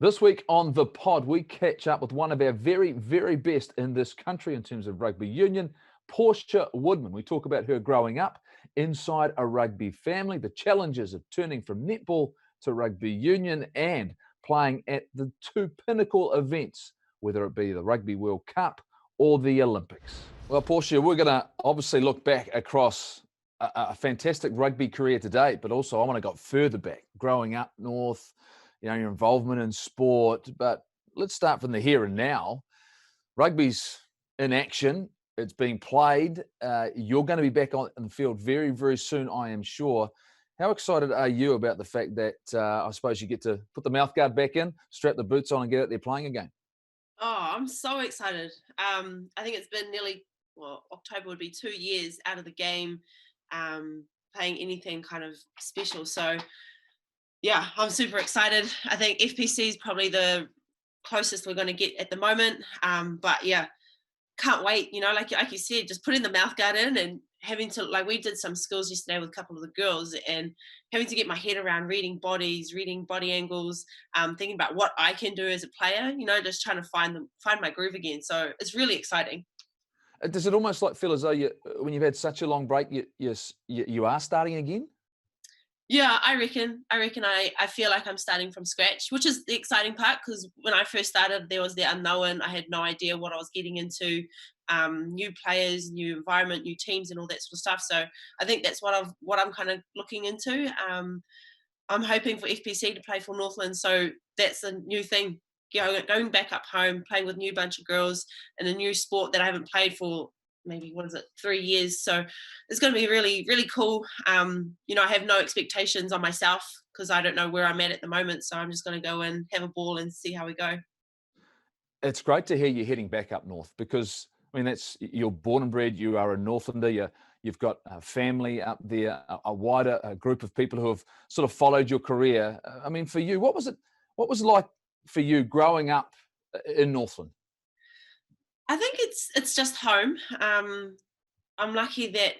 This week on the pod, we catch up with one of our very, very best in this country in terms of rugby union, Portia Woodman. We talk about her growing up inside a rugby family, the challenges of turning from netball to rugby union and playing at the two pinnacle events, whether it be the Rugby World Cup or the Olympics. Well, Portia, we're going to obviously look back across a fantastic rugby career to date, but also I want to go further back, growing up north, your involvement in sport. But let's start from the here and now. Rugby's in action. It's being played. You're going to be back on the field very, very soon, I am sure. How excited are you about the fact that I suppose you get to put the mouthguard back in, strap the boots on and get out there playing again? Oh, I'm so excited. I think it's been October would be 2 years out of the game, playing anything kind of special. So, yeah, I'm super excited. I think FPC is probably the closest we're going to get at the moment. But yeah, can't wait. Like you said, just putting the mouth guard in and having to we did some skills yesterday with a couple of the girls and having to get my head around reading bodies, reading body angles, thinking about what I can do as a player. Just trying to find my groove again. So it's really exciting. Does it almost feel as though when you've had such a long break, you are starting again? Yeah, I feel like I'm starting from scratch, which is the exciting part because when I first started, there was the unknown. I had no idea what I was getting into, new players, new environment, new teams, and all that sort of stuff. So I think that's what I'm kind of looking into. I'm hoping for FPC to play for Northland, so that's a new thing. Going back up home, playing with a new bunch of girls in a new sport that I haven't played for maybe 3 years. So it's going to be really, really cool. I have no expectations on myself because I don't know where I'm at the moment. So I'm just going to go and have a ball and see how we go. It's great to hear you heading back up north because, you're born and bred, you are a Northlander, you've got a family up there, a wider group of people who have sort of followed your career. For you, what was it like for you growing up in Northland? I think it's just home. I'm lucky that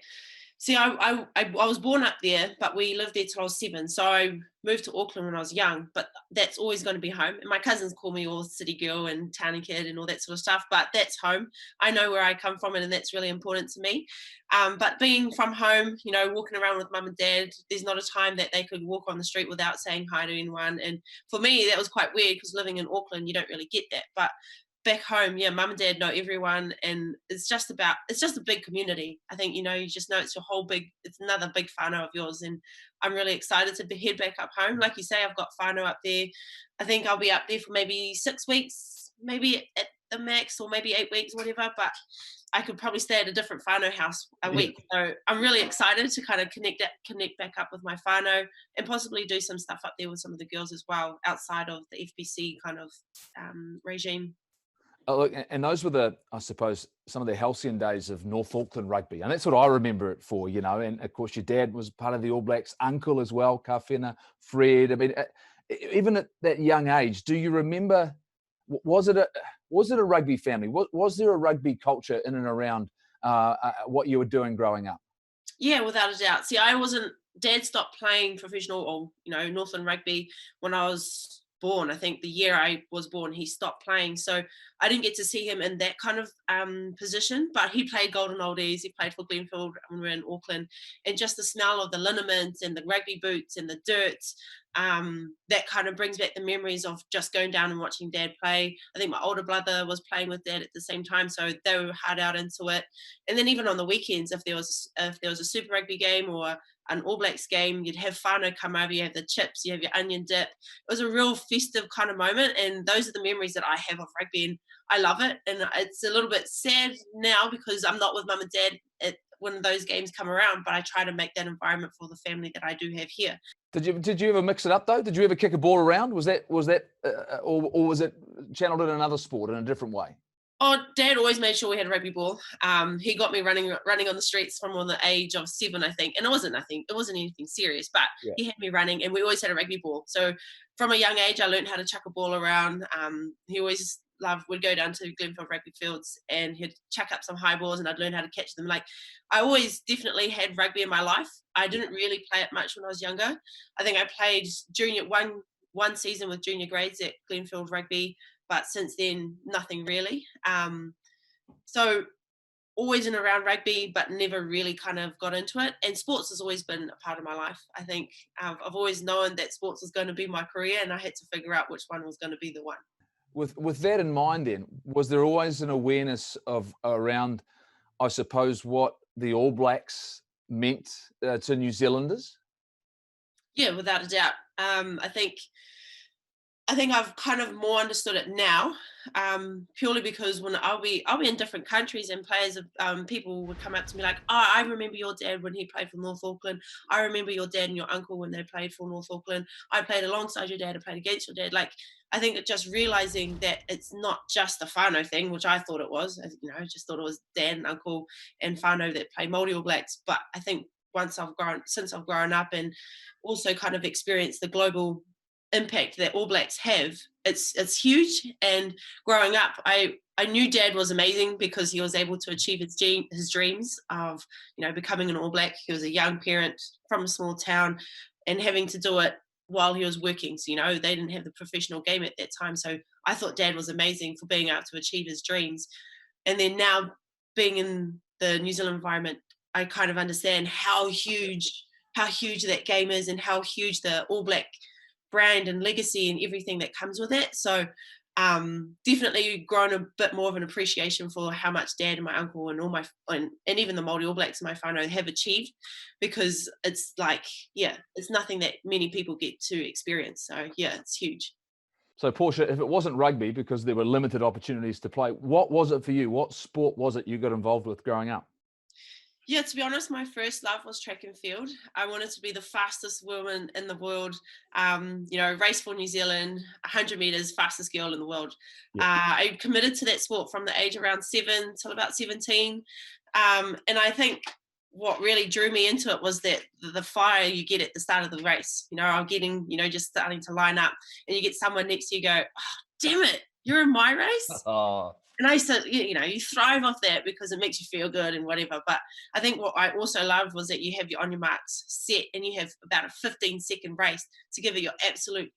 see I was born up there, but we lived there till I was 7. So I moved to Auckland when I was young, but that's always going to be home. And my cousins call me all city girl and townie kid and all that sort of stuff, but that's home. I know where I come from, and that's really important to me. But being from home, walking around with mum and dad, there's not a time that they could walk on the street without saying hi to anyone. And for me, that was quite weird because living in Auckland, you don't really get that. But back home, yeah, mum and dad know everyone, and it's just a big community. I think you just know it's another big whānau of yours, and I'm really excited to head back up home. Like you say, I've got whānau up there. I think I'll be up there for maybe 6 weeks, maybe at the max, or maybe 8 weeks, whatever. But I could probably stay at a different whānau house a Yeah. week. So I'm really excited to kind of connect back up with my whānau and possibly do some stuff up there with some of the girls as well outside of the FBC kind of regime. Oh, look, and those were I suppose, some of the halcyon days of North Auckland rugby. And that's what I remember it for, And of course, your dad was part of the All Blacks, uncle as well, Kawhena, Fred. Even at that young age, do you remember, was it a rugby family? Was there a rugby culture in and around what you were doing growing up? Yeah, without a doubt. See, I wasn't. Dad stopped playing professional or Northland rugby when I was born. I think the year I was born, he stopped playing. So I didn't get to see him in that kind of position. But he played Golden Oldies. He played for Glenfield when we were in Auckland, and just the smell of the liniment and the rugby boots and the dirt. That kind of brings back the memories of just going down and watching Dad play. I think my older brother was playing with Dad at the same time, so they were hard out into it. And then even on the weekends, if there was a Super Rugby game or an All Blacks game, you'd have whānau come over, you have the chips, you have your onion dip. It was a real festive kind of moment, and those are the memories that I have of rugby, and I love it. And it's a little bit sad now because I'm not with mum and dad when those games come around, but I try to make that environment for the family that I do have here. Did you ever mix it up though? Did you ever kick a ball around? Or was it channeled in another sport in a different way? Oh, Dad always made sure we had a rugby ball. He got me running on the streets from on the age of 7, I think, and it wasn't anything serious, but Yeah. he had me running, and we always had a rugby ball. So from a young age, I learned how to chuck a ball around. He always would go down to Glenfield rugby fields, and he'd chuck up some high balls, and I'd learn how to catch them. Like, I always definitely had rugby in my life. I didn't really play it much when I was younger. I think I played one season with junior grades at Glenfield Rugby, but since then, nothing really. So always in around rugby, but never really kind of got into it. And sports has always been a part of my life. I think I've always known that sports was going to be my career, and I had to figure out which one was going to be the one. With that in mind, then, was there always an awareness of around, I suppose, what the All Blacks meant to New Zealanders? Yeah, without a doubt. I think I've kind of more understood it now, purely because when I'll be in different countries and people would come up to me like, "Oh, I remember your dad when he played for North Auckland. I remember your dad and your uncle when they played for North Auckland. I played alongside your dad. I played against your dad." Like, I think that just realizing that it's not just a whānau thing, which I thought it was. I just thought it was dad and uncle and whānau that play Māori All Blacks. But I think since I've grown up and also kind of experienced the global impact that All Blacks have, it's huge. And growing up, I knew Dad was amazing because he was able to achieve his dreams of becoming an All Black. He was a young parent from a small town and having to do it while he was working. So they didn't have the professional game at that time. So I thought Dad was amazing for being able to achieve his dreams. And then now being in the New Zealand environment, I kind of understand how huge that game is and how huge the All Black brand and legacy and everything that comes with it. So definitely grown a bit more of an appreciation for how much Dad and my uncle and and even the Māori All Blacks in my whānau have achieved, because it's like, it's nothing that many people get to experience. So it's huge. So, Portia, if it wasn't rugby because there were limited opportunities to play, what was it for you? What sport was it you got involved with growing up? Yeah, to be honest, my first love was track and field. I wanted to be the fastest woman in the world. Race for New Zealand, 100 meters, fastest girl in the world. Yeah. I committed to that sport from the age around 7 till about 17. And I think what really drew me into it was that the fire you get at the start of the race. I'm getting, just starting to line up, and you get someone next to you, go, "Oh, damn it, you're in my race." Oh. And I said, you thrive off that because it makes you feel good and whatever. But I think what I also loved was that you have your on your marks set, and you have about a 15-second race to give it your absolute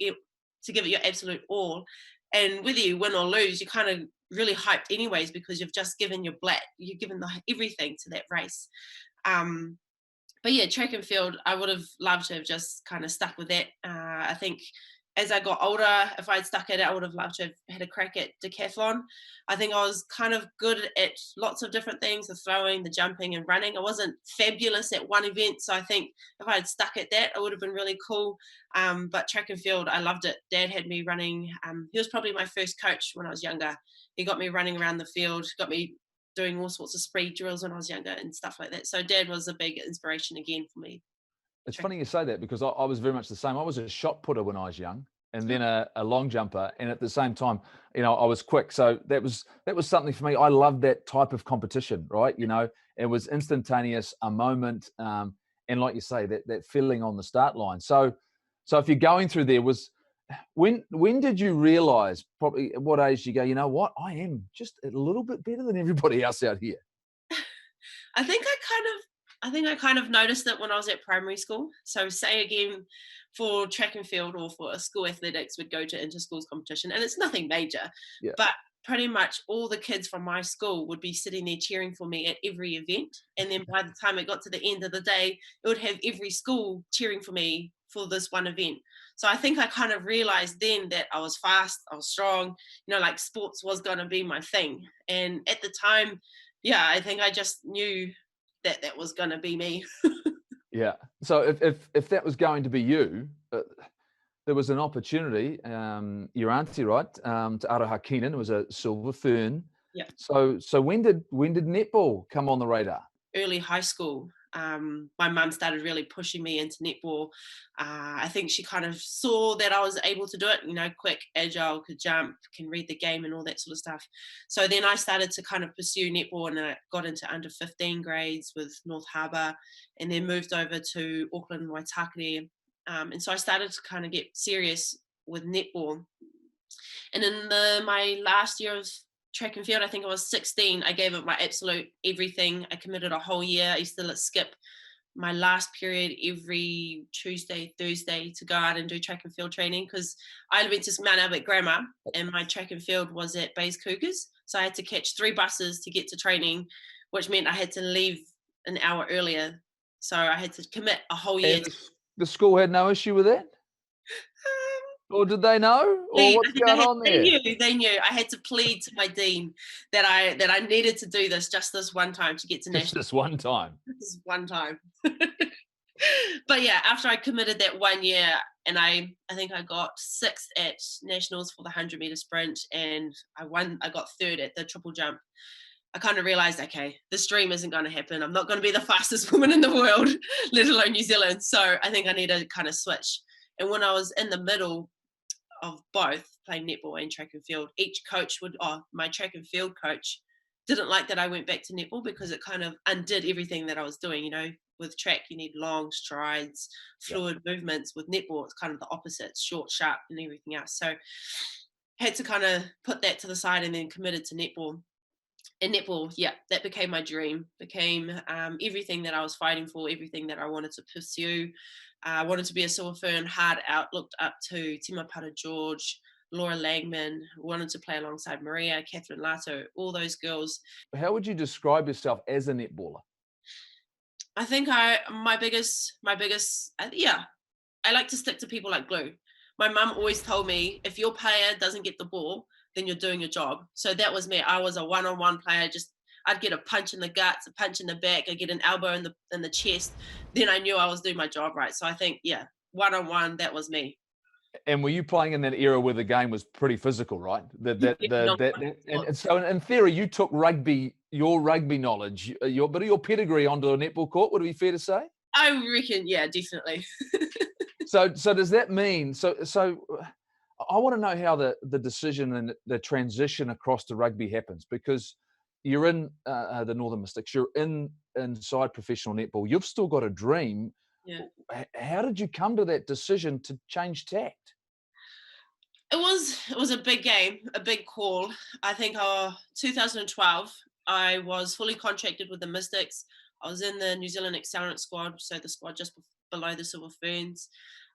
all. And whether you win or lose, you're kind of really hyped anyways, because you've just given you've given everything to that race. But yeah, track and field, I would have loved to have just kind of stuck with that. I think as I got older, if I'd stuck at it, I would have loved to have had a crack at decathlon. I think I was kind of good at lots of different things, the throwing, the jumping and running. I wasn't fabulous at one event. So I think if I had stuck at that, it would have been really cool. But track and field, I loved it. Dad had me running. He was probably my first coach when I was younger. He got me running around the field, got me doing all sorts of speed drills when I was younger and stuff like that. So Dad was a big inspiration again for me. It's funny you say that, because I was very much the same. I was a shot putter when I was young, and then a long jumper, and at the same time, I was quick. So that was something for me. I loved that type of competition, right? It was instantaneous, a moment, and like you say, that feeling on the start line. So if you're going through there, when did you realize, probably at what age, you go, you know what, I am just a little bit better than everybody else out here? I think I kind of noticed it when I was at primary school. So say again, for track and field or for school athletics, would go to inter-schools competition, and it's nothing major, Yeah. but pretty much all the kids from my school would be sitting there cheering for me at every event. And then by the time it got to the end of the day, it would have every school cheering for me for this one event. So I think I kind of realized then that I was fast, I was strong, like sports was going to be my thing. And at the time, I think I just knew that was going to be me. Yeah. So if that was going to be you, there was an opportunity. Your auntie, right, to Aroha Keenan, was a silver fern. Yeah. So when did netball come on the radar? Early high school. My mum started really pushing me into netball. I think she kind of saw that I was able to do it, quick, agile, could jump, can read the game and all that sort of stuff. So then I started to kind of pursue netball, and I got into under 15 grades with North Harbour, and then moved over to Auckland, Waitakere. And so I started to kind of get serious with netball. And in my last year of track and field, I think I was 16, I gave it my absolute everything. I committed a whole year. I used to skip my last period every Tuesday, Thursday to go out and do track and field training, because I went to Mount Albert Grammar and my track and field was at Bays Cougars. So I had to catch 3 buses to get to training, which meant I had to leave an hour earlier. So I had to commit a whole year. And the school had no issue with that? Or did they know? Or I what's think going on there? they knew. I had to plead to my dean that I needed to do this just this one time to get to Just national. this one time. This one time. But yeah, after I committed that 1 year, and I think I got 6th at nationals for the 100-meter sprint, and I got 3rd at the triple jump. I kind of realized, okay, this dream isn't going to happen. I'm not going to be the fastest woman in the world, let alone New Zealand. So I think I need to kind of switch. And when I was in the middle of both, playing netball and track and field, each coach my track and field coach didn't like that I went back to netball, because it kind of undid everything that I was doing. With track, you need long strides, fluid movements. With netball, it's kind of the opposite, it's short, sharp, and everything else. So had to kind of put that to the side and then committed to netball. And netball, yeah, that became my dream, became everything that I was fighting for, everything that I wanted to pursue. I wanted to be a silver fern, hard out, looked up to Tima Pata-George, Laura Langman, wanted to play alongside Maria, Catherine Lato, all those girls. How would you describe yourself as a netballer? I think my biggest, yeah, I like to stick to people like glue. My mum always told me, if your player doesn't get the ball, then you're doing your job. So that was me. I was a one-on-one player. I'd get a punch in the guts, a punch in the back, I'd get an elbow in the chest. Then I knew I was doing my job right. So I think, yeah, one-on-one, that was me. And were you playing in that era where the game was pretty physical, right? And so in theory, you took your rugby knowledge, your bit of your pedigree onto a netball court. Would it be fair to say? I reckon, yeah, definitely. So does that mean so? I want to know how the decision and the transition across to rugby happens, because you're in the Northern Mystics, you're inside professional netball. You've still got a dream. Yeah. How did you come to that decision to change tact? It was a big game, a big call. I think 2012, I was fully contracted with the Mystics. I was in the New Zealand Accelerant squad, so the squad just below the Silver Ferns.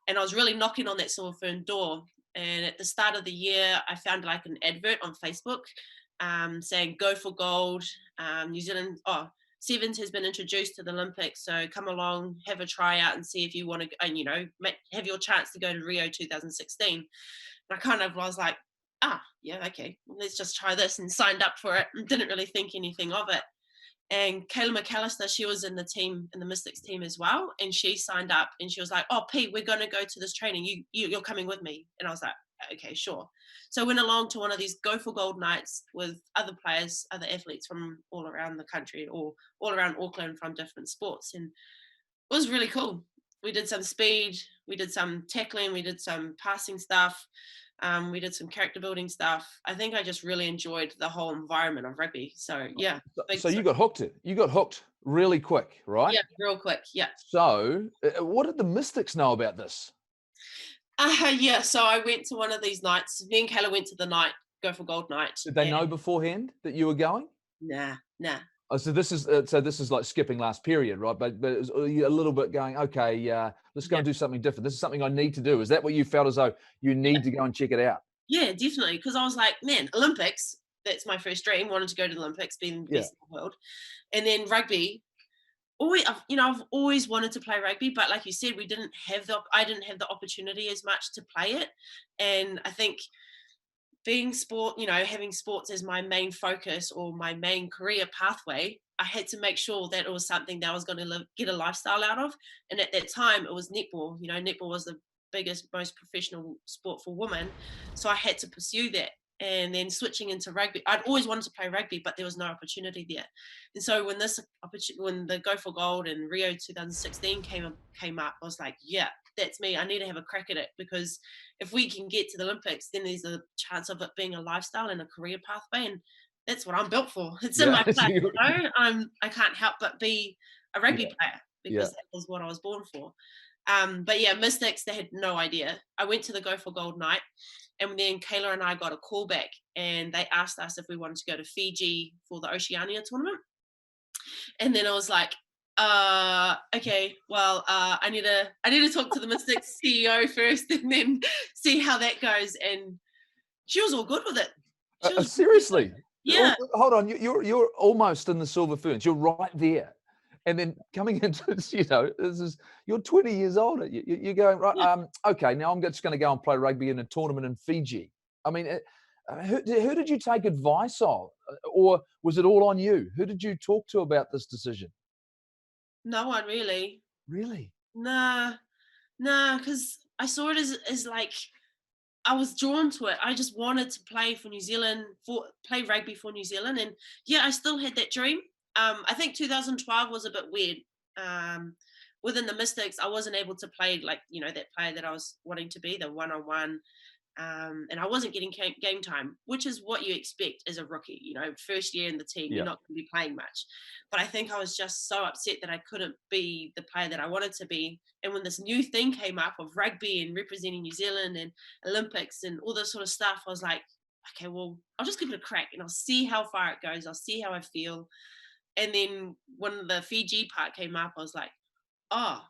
And I was really knocking on that Silver Fern door. And at the start of the year, I found like an advert on Facebook saying, go for gold. New Zealand, Sevens has been introduced to the Olympics, so come along, have a tryout and see if you want to, and have your chance to go to Rio 2016. And I kind of was like, yeah, okay, let's just try this, and signed up for it and didn't really think anything of it. And Kayla McAllister, she was in the team, in the Mystics team as well, and she signed up and she was like, oh, Pete, we're going to go to this training. You're coming with me. And I was like, okay, sure. So I went along to one of these Go for Gold nights with other players, other athletes from all around the country, or all around Auckland from different sports. And it was really cool. We did some speed, we did some tackling, we did some passing stuff. We did some character building stuff. I think I just really enjoyed the whole environment of rugby. So yeah. So you got hooked. You got hooked really quick, right? Yeah, real quick. Yeah. So what did the Mystics know about this? Yeah. So I went to one of these nights. Me and Kayla went to the night, Go for Gold night. Did they know beforehand that you were going? Nah. Oh, so this is like skipping last period, right? But it was a little bit going, okay, let's go and do something different. This is something I need to do. Is that what you felt as though you need to go and check it out? Yeah, definitely. Because I was like, man, Olympics, that's my first dream. Wanted to go to the Olympics, being the best in the world. And then rugby, I've always wanted to play rugby, but like you said, I didn't have the opportunity as much to play it. And I think being having sports as my main focus or my main career pathway, I had to make sure that it was something that I was going to get a lifestyle out of. And at that time, it was netball. Netball was the biggest, most professional sport for women. So I had to pursue that. And then switching into rugby, I'd always wanted to play rugby, but there was no opportunity there. And so when the Go for Gold and Rio 2016 came up, I was like, yeah, that's me. I need to have a crack at it, because if we can get to the Olympics, then there's a chance of it being a lifestyle and a career pathway. And that's what I'm built for. It's in my blood. I can't help but be a rugby player, because that was what I was born for. But yeah, Mystics, they had no idea. I went to the Go for Gold night, and then Kayla and I got a call back, and they asked us if we wanted to go to Fiji for the Oceania tournament. And then I was like, Okay, well, I need to talk to the Mystics CEO first and then see how that goes. And she was all good with it. She was really good. Seriously? Yeah. Hold on, you're almost in the Silver Ferns. You're right there. And then coming into this, you're 20 years older. You're going, right, Yeah. okay, now I'm just going to go and play rugby in a tournament in Fiji. I mean, who did you take advice of? Or was it all on you? Who did you talk to about this decision? No one really. Really? Nah, nah, because I saw it as like I was drawn to it. I just wanted to play for New Zealand, play rugby for New Zealand, and yeah, I still had that dream. I think 2012 was a bit weird. Um, Within the Mystics, I wasn't able to play like that player that I was wanting to be, the one-on-one. And I wasn't getting game time, which is what you expect as a rookie. First year in the team, you're Yeah. not going to be playing much. But I think I was just so upset that I couldn't be the player that I wanted to be. And when this new thing came up of rugby and representing New Zealand and Olympics and all this sort of stuff, I was like, okay, well, I'll just give it a crack and I'll see how far it goes. I'll see how I feel. And then when the Fiji part came up, I was like, oh,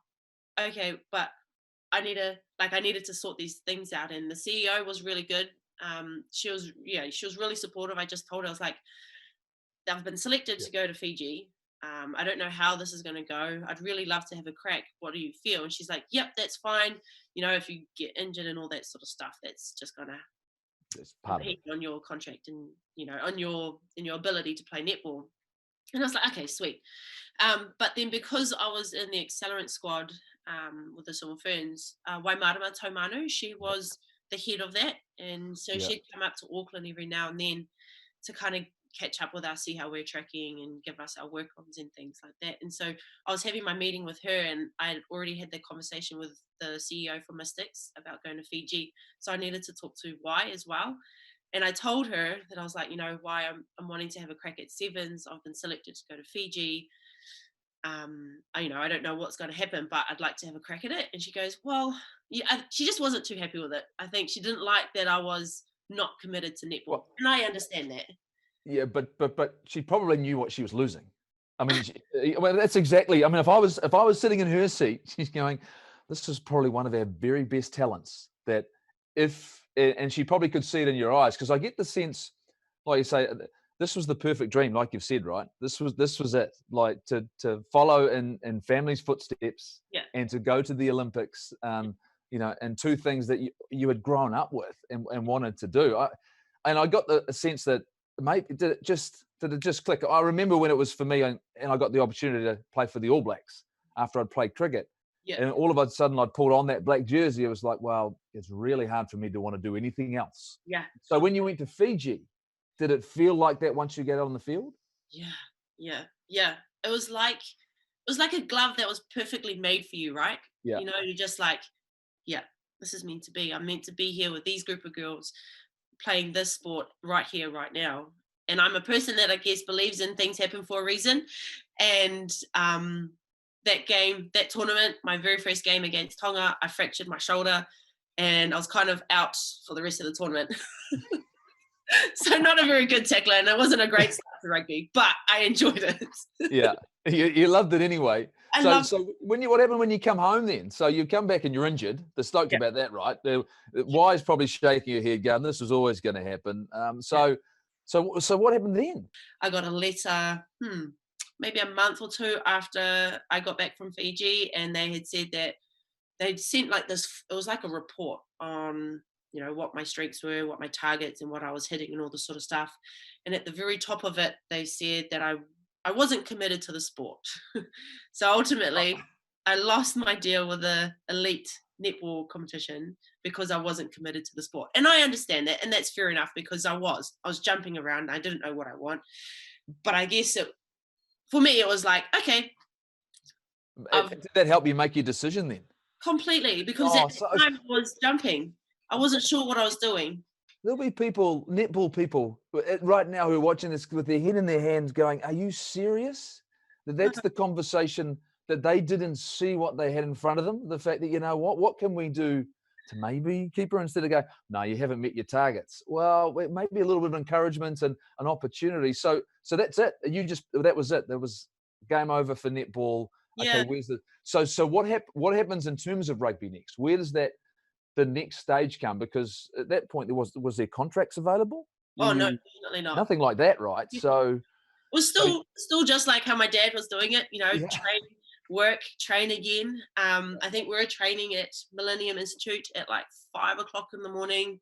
okay, but I needed to sort these things out. And the CEO was really good. She was really supportive. I just told her, I was like, I've been selected Yeah. to go to Fiji. I don't know how this is going to go. I'd really love to have a crack. What do you feel? And she's like, yep, that's fine. If you get injured and all that sort of stuff, that's just going to It's part of it. impede on your contract and, on your ability to play netball. And I was like, okay, sweet. But then because I was in the accelerant squad with the Silver Ferns, Waimarama Taumanu, she was the head of that. And so Yeah. she'd come up to Auckland every now and then to kind of catch up with us, see how we're tracking and give us our work-ons and things like that. And so I was having my meeting with her and I had already had the conversation with the CEO for Mystics about going to Fiji. So I needed to talk to Y as well. And I told her that I was like, why I'm wanting to have a crack at sevens. I've been selected to go to Fiji. I don't know what's going to happen, but I'd like to have a crack at it. And she goes, well, yeah, she just wasn't too happy with it. I think she didn't like that I was not committed to netball. Well, And I understand that. yeah, but she probably knew what she was losing. I mean, well, that's exactly. I mean, if I was sitting in her seat, she's going, "This is probably one of our very best talents." And she probably could see it in your eyes, because I get the sense, like you say, this was the perfect dream, like you've said, right? This was it, like to follow in family's footsteps, Yeah. and to go to the Olympics, and two things that you had grown up with and wanted to do. And I got the sense that maybe did it just click? I remember when it was for me, and I got the opportunity to play for the All Blacks after I'd played cricket. Yeah. And all of a sudden I'd pulled on that black jersey. It was like, well, it's really hard for me to want to do anything else. Yeah. So when you went to Fiji, did it feel like that once you get out on the field? Yeah. It was like a glove that was perfectly made for you, right? Yeah. You're just like, yeah, this is meant to be. I'm meant to be here with these group of girls playing this sport right here, right now. And I'm a person that I guess believes in things happen for a reason. And that tournament, my very first game against Tonga, I fractured my shoulder and I was kind of out for the rest of the tournament. So not a very good tackler, and it wasn't a great start to rugby, but I enjoyed it. Yeah. You loved it anyway. So what happened when you come home then? So you come back and you're injured. They're stoked about that, right? Why's probably shaking your head going, this was always going to happen. So what happened then? I got a letter, maybe a month or two after I got back from Fiji, and they had said that they'd sent like this, it was like a report on, what my strengths were, what my targets and what I was hitting and all this sort of stuff. And at the very top of it, they said that I wasn't committed to the sport. So ultimately, I lost my deal with the elite netball competition because I wasn't committed to the sport. And I understand that, and that's fair enough because I was jumping around. I didn't know what I want. But I guess for me, it was like, okay. Did that help you make your decision then? Completely, because at the time I was jumping. I wasn't sure what I was doing. There'll be people, netball people, right now who are watching this with their head in their hands going, are you serious? That's the conversation, that they didn't see what they had in front of them. The fact that, what can we do to maybe keep her, instead of going, no, you haven't met your targets. Well, maybe a little bit of encouragement and an opportunity. So that's it. That was it. There was game over for netball. Yeah. where's the so what happens in terms of rugby next? Where does the next stage come? Because at that point was there contracts available? Oh no, definitely not. Nothing like that, right? So Was still just like how my dad was doing it, yeah. train, work, train again. I think we were training at Millennium Institute at like 5 o'clock in the morning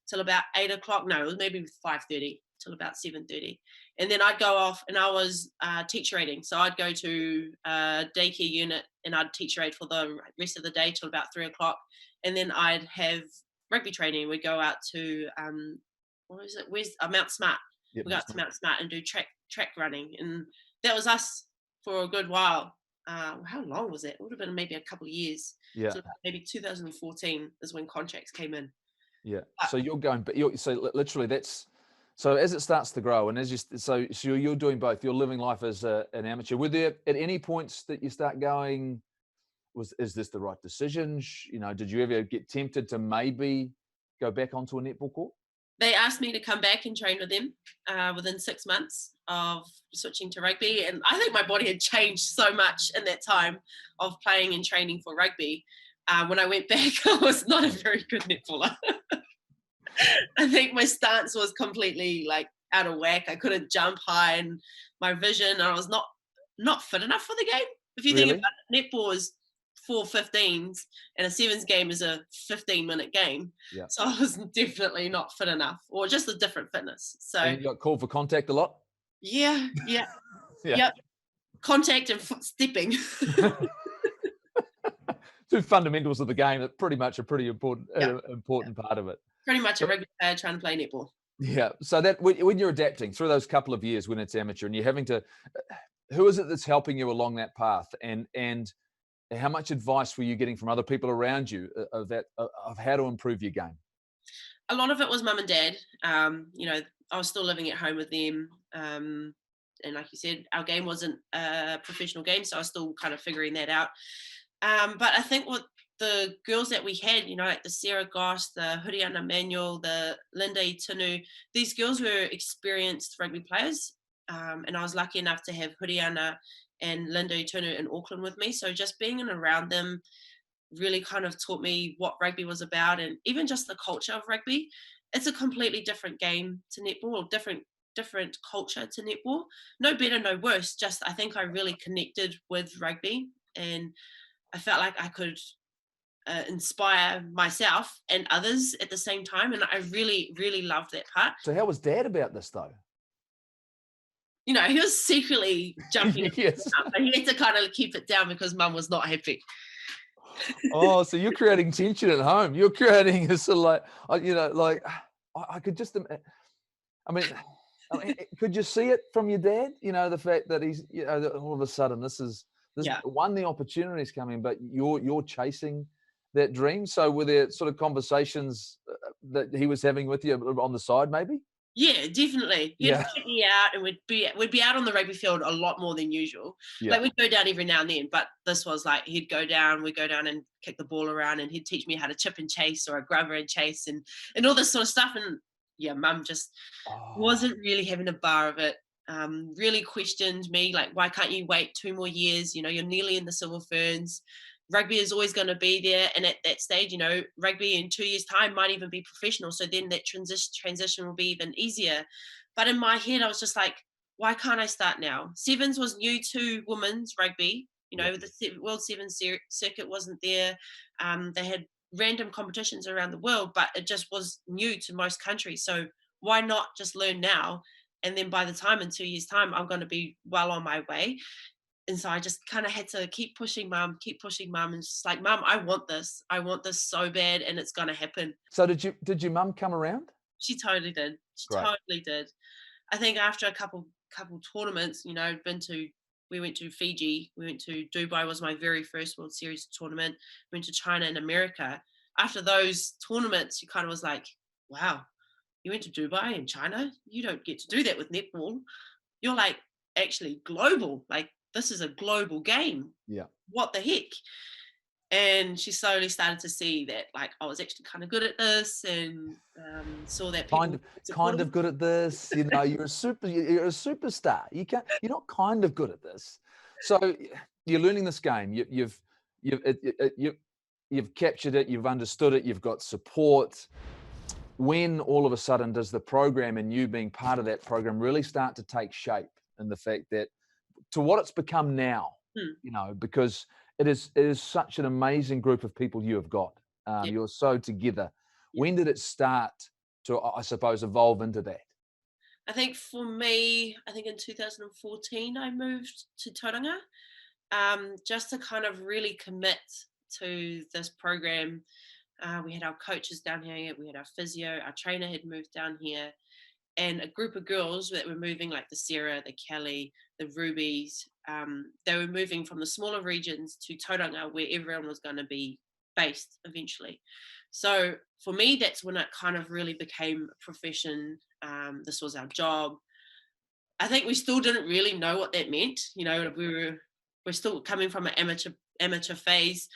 till about 8 o'clock. No, it was maybe 5:30 till about 7:30. And then I'd go off and I was teacher aiding. So I'd go to a daycare unit and I'd teacher aid for the rest of the day till about 3 o'clock. And then I'd have rugby training. We'd go out to, where's Mount Smart. Yep, we go out to Mount Smart and do track running. And that was us for a good while. How long was it? It would have been maybe a couple of years. Yeah. So maybe 2014 is when contracts came in. Yeah. So you're going, but so literally that's, so as it starts to grow and as you, so you're doing both, you're living life as an amateur. Were there at any points that you start going, is this the right decision? Did you ever get tempted to maybe go back onto a netball court? They asked me to come back and train with them within 6 months of switching to rugby. And I think my body had changed so much in that time of playing and training for rugby. When I went back, I was not a very good netballer. I think my stance was completely like out of whack. I couldn't jump high and my vision, I was not fit enough for the game. If you think about it, netball is 4 15s and a sevens game is a 15-minute game. Yeah. So I was definitely not fit enough, or just a different fitness. So and you got called for contact a lot? Yeah. Yep. Contact and stepping. Two fundamentals of the game that pretty much are pretty important part of it. Pretty much a rugby player trying to play netball. Yeah. So that when you're adapting through those couple of years when it's amateur and you're having to, who is it that's helping you along that path? And how much advice were you getting from other people around you of how to improve your game? A lot of it was mum and dad. I was still living at home with them. And like you said, our game wasn't a professional game, so I was still kind of figuring that out. But I think what the girls that we had, like the Sarah Goss, the Huriana Manuel, the Linda Tunu, these girls were experienced rugby players. And I was lucky enough to have Huriana and Linda Tunu in Auckland with me. So just being in around them really kind of taught me what rugby was about, and even just the culture of rugby. It's a completely different game to netball, or different culture to netball. No better, no worse. Just I think I really connected with rugby, and I felt like I could inspire myself and others at the same time. And I really, really loved that part. So how was Dad about this though? He was secretly jumping. Yes. But he had to kind of keep it down because Mum was not happy. Oh, so you're creating tension at home. You're creating a sort of I could just, I mean, could you see it from your dad? The fact that he's, that all of a sudden the opportunity is coming, but you're chasing that dream. So were there sort of conversations that he was having with you on the side, maybe? Yeah, definitely. He'd take me out, and we'd be out on the rugby field a lot more than usual. Yeah. Like we'd go down every now and then, but this was like we'd go down and kick the ball around, and he'd teach me how to chip and chase or a grubber and chase and all this sort of stuff. And yeah, Mum just wasn't really having a bar of it. Really questioned me, like, why can't you wait 2 more years? You're nearly in the Silver Ferns. Rugby is always going to be there, and at that stage, rugby in 2 years' time might even be professional. So then that transition will be even easier. But in my head, I was just like, why can't I start now? Sevens was new to women's rugby. The World Sevens circuit wasn't there. They had random competitions around the world, but it just was new to most countries. So why not just learn now? And then by the time in 2 years' time, I'm going to be well on my way. And so I just kind of had to keep pushing Mum, and just like, Mum, I want this so bad, and it's going to happen. So did your mum come around? She totally did. Totally did. I think after a couple tournaments, we went to Fiji, we went to Dubai, was my very first World Series tournament. We went to China and America. After those tournaments, you kind of was like, wow, you went to Dubai and China? You don't get to do that with netball. You're like actually global. Like, this is a global game. Yeah. What the heck? And she slowly started to see that, like, I was actually kind of good at this, and saw that people kind of good at this. You're a superstar. You're not kind of good at this. So you're learning this game. You've captured it. You've understood it. You've got support. When all of a sudden does the program and you being part of that program really start to take shape in the fact that to what it's become now, because it is such an amazing group of people you have got. You're so together. When did it start to, I suppose, evolve into that? I think for me, I think in 2014 I moved to Tauranga, just to kind of really commit to this program. We had our coaches down here, we had our physio, our trainer had moved down here, and a group of girls that were moving, like the Sarah, the Kelly, the Rubies. They were moving from the smaller regions to Tauranga, where everyone was going to be based eventually. So for me, that's when it kind of really became a profession. This was our job. I think we still didn't really know what that meant. We're still coming from an amateur phase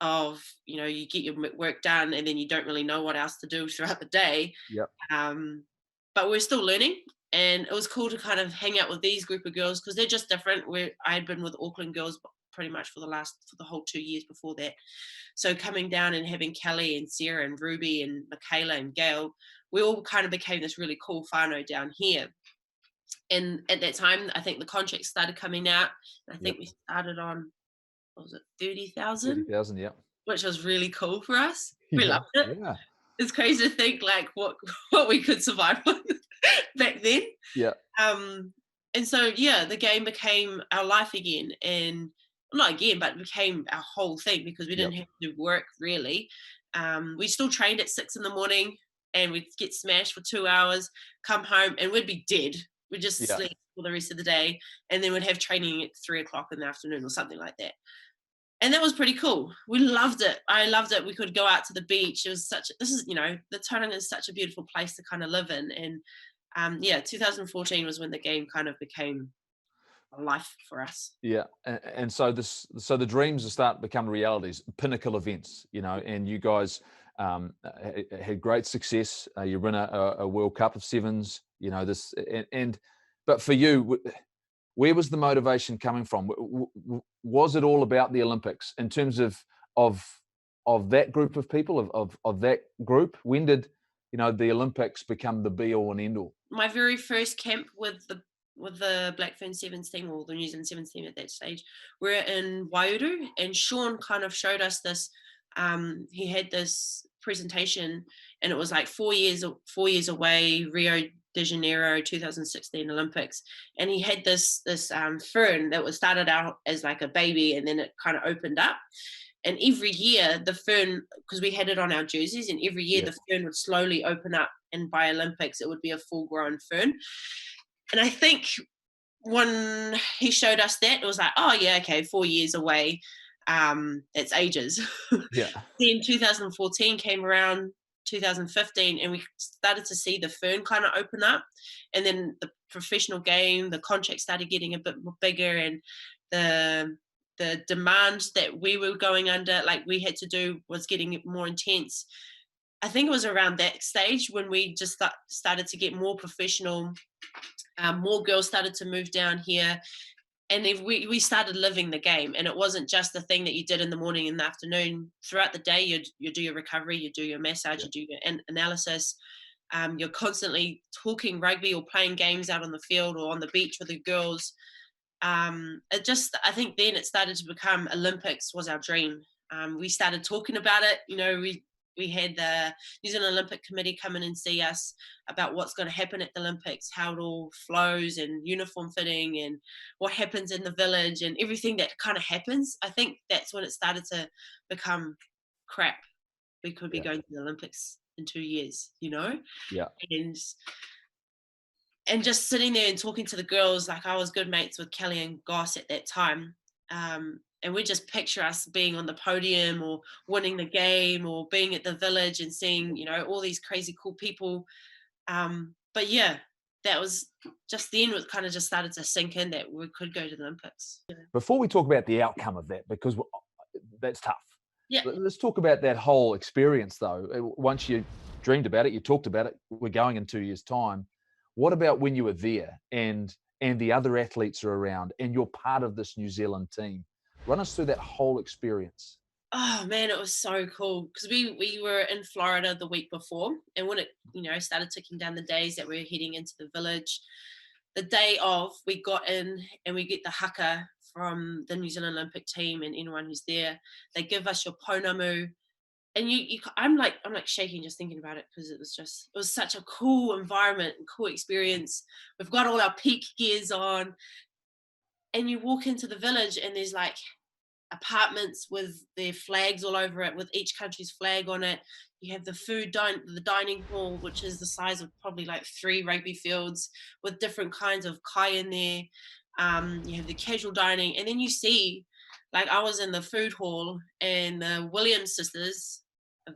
of, you get your work done and then you don't really know what else to do throughout the day. Yep. But we're still learning, and it was cool to kind of hang out with these group of girls because they're just different. I had been with Auckland girls pretty much for the whole 2 years before that. So coming down and having Kelly and Sarah and Ruby and Michaela and Gail, we all kind of became this really cool whānau down here. And at that time, I think the contracts started coming out. I think we started on, what was it, 30,000? 30,000, yeah. Which was really cool for us. We loved it. Yeah. It's crazy to think like what we could survive on back then. Yeah. And so the game became our life again, and not again, but it became our whole thing because we didn't have to do work really. We still trained at 6 a.m, and we'd get smashed for 2 hours, come home, and we'd be dead. We'd just sleep for the rest of the day, and then we'd have training at 3 o'clock in the afternoon or something like that. And that was pretty cool. We loved it. I loved it. We could go out to the beach. It was the Tauranga is such a beautiful place to kind of live in. And 2014 was when the game kind of became a life for us. Yeah. And so the dreams start to become realities, pinnacle events, and you guys had great success. You win a World Cup of Sevens, but for you, where was the motivation coming from? Was it all about the Olympics in terms of that group of people, of that group? When did the Olympics become the be all and end all? My very first camp with the Black Ferns Sevens team, or the New Zealand Sevens team at that stage, we're in Waiuru, and Sean kind of showed us this. He had this presentation, and it was like 4 years away, Rio de Janeiro 2016 Olympics, and he had this fern that was started out as like a baby, and then it kind of opened up, and every year the fern, because we had it on our jerseys, and every year the fern would slowly open up, and by Olympics it would be a full grown fern. And I think when he showed us that, it was like, oh yeah, okay, 4 years away, it's ages. Yeah. Then 2014 came around, 2015, and we started to see the fern kind of open up, and then the professional game, the contract started getting a bit more bigger, and the demands that we were going under, like we had to do, was getting more intense. I think it was around that stage when we just started to get more professional. More girls started to move down here, and if we started living the game, and it wasn't just the thing that you did in the morning and the afternoon. Throughout the day, you do your recovery, you do your massage, you do your analysis. You're constantly talking rugby or playing games out on the field or on the beach with the girls. I think then it started to become Olympics was our dream. We started talking about it. We had the New Zealand Olympic Committee come in and see us about what's going to happen at the Olympics, how it all flows, and uniform fitting, and what happens in the village, and everything that kind of happens. I think that's when it started to become crap. We could be going to the Olympics in 2 years, Yeah. And just sitting there and talking to the girls, like I was good mates with Kelly and Goss at that time. And we just picture us being on the podium or winning the game or being at the village and seeing, all these crazy cool people. But yeah, that was just then it kind of just started to sink in that we could go to the Olympics. Before we talk about the outcome of that, because that's tough. Yeah. Let's talk about that whole experience though. Once you dreamed about it, you talked about it, we're going in 2 years' time. What about when you were there and the other athletes are around and you're part of this New Zealand team? Run us through that whole experience. Oh man, it was so cool because we were in Florida the week before, and when it started ticking down the days that we were heading into the village, the day of we got in and we get the haka from the New Zealand Olympic team and anyone who's there. They give us your pounamu, and I'm like shaking just thinking about it because it was such a cool environment and cool experience. We've got all our peak gears on, and you walk into the village and there's like apartments with their flags all over it, with each country's flag on it. You have the dining hall, which is the size of probably like 3 rugby fields, with different kinds of kai in there. You have the casual dining, and then you see, like I was in the food hall, and the Williams sisters,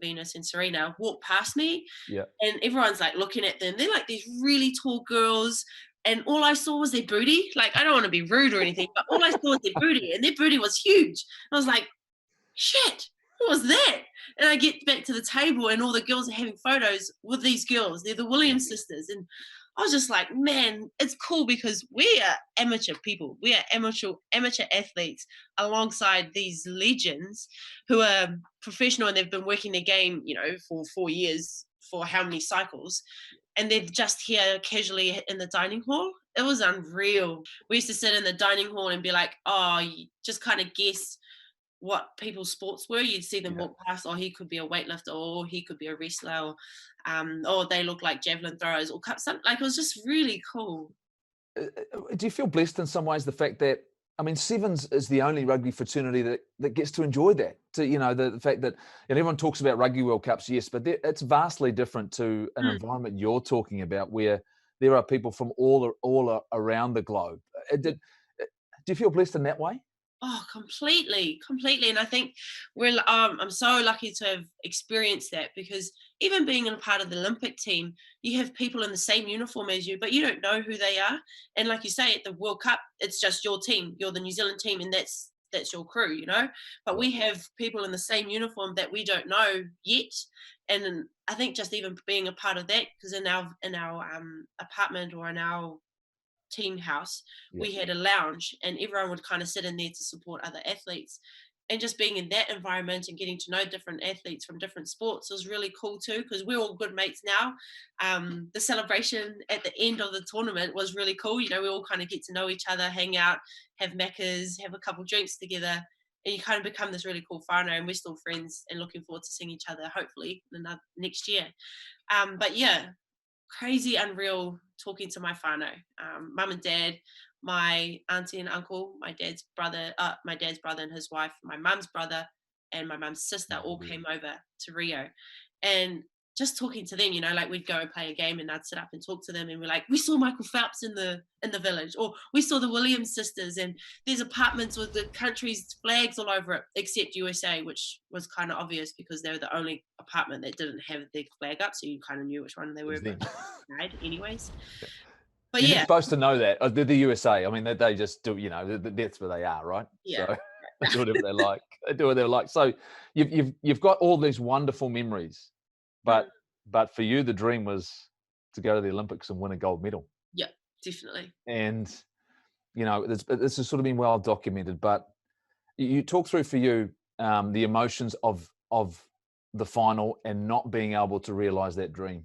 Venus and Serena, walked past me, Yeah. and everyone's like looking at them. They're like these really tall girls, and all I saw was their booty. Like, I don't want to be rude or anything, but all I saw was their booty, and their booty was huge. I was like, shit, what was that? And I get back to the table, and all the girls are having photos with these girls. They're the Williams sisters. And I was just like, man, it's cool because we are amateur people. We are amateur athletes alongside these legends who are professional, and they've been working their game, for 4 years, for how many cycles, and they're just here casually in the dining hall. It was unreal. We used to sit in the dining hall and be like, oh, you just kind of guess what people's sports were. You'd see them walk past, oh, he could be a weightlifter, or he could be a wrestler, or they look like javelin throwers, or something. Like, it was just really cool. Do you feel blessed in some ways, the fact that, I mean, Sevens is the only rugby fraternity that gets to enjoy that? The fact that, and everyone talks about Rugby World Cups, yes, but it's vastly different to an environment you're talking about, where there are people from all around the globe. Do you feel blessed in that way? Oh, completely. And I think I'm so lucky to have experienced that, because even being in a part of the Olympic team, you have people in the same uniform as you, but you don't know who they are. And like you say, at the World Cup, it's just your team. You're the New Zealand team, and that's your crew. But we have people in the same uniform that we don't know yet. And I think just even being a part of that, because in our apartment, or in our team house, we had a lounge, and everyone would kind of sit in there to support other athletes. And just being in that environment and getting to know different athletes from different sports was really cool too, because we're all good mates now. The celebration at the end of the tournament was really cool. We all kind of get to know each other, hang out, have macas, have a couple drinks together, and you kind of become this really cool whānau, and we're still friends and looking forward to seeing each other hopefully next year. But yeah, crazy, unreal talking to my whānau, mum and dad, my auntie and uncle, my dad's brother and his wife, my mum's brother, and my mum's sister all came over to Rio. And just talking to them, like we'd go and play a game, and I'd sit up and talk to them, and we're like, we saw Michael Phelps in the village, or we saw the Williams sisters, and there's apartments with the country's flags all over it, except USA, which was kind of obvious because they were the only apartment that didn't have their flag up, so you kind of knew which one they were, but anyways. But You're yeah, not supposed to know that. They're the USA. I mean, they just do, that's where they are, right? yeah. So they do whatever they like. They do whatever they like. So you've got all these wonderful memories, but for you, the dream was to go to the Olympics and win a gold medal. Yeah, definitely. And this has sort of been well documented. But you talk through, for you, the emotions of the final and not being able to realize that dream.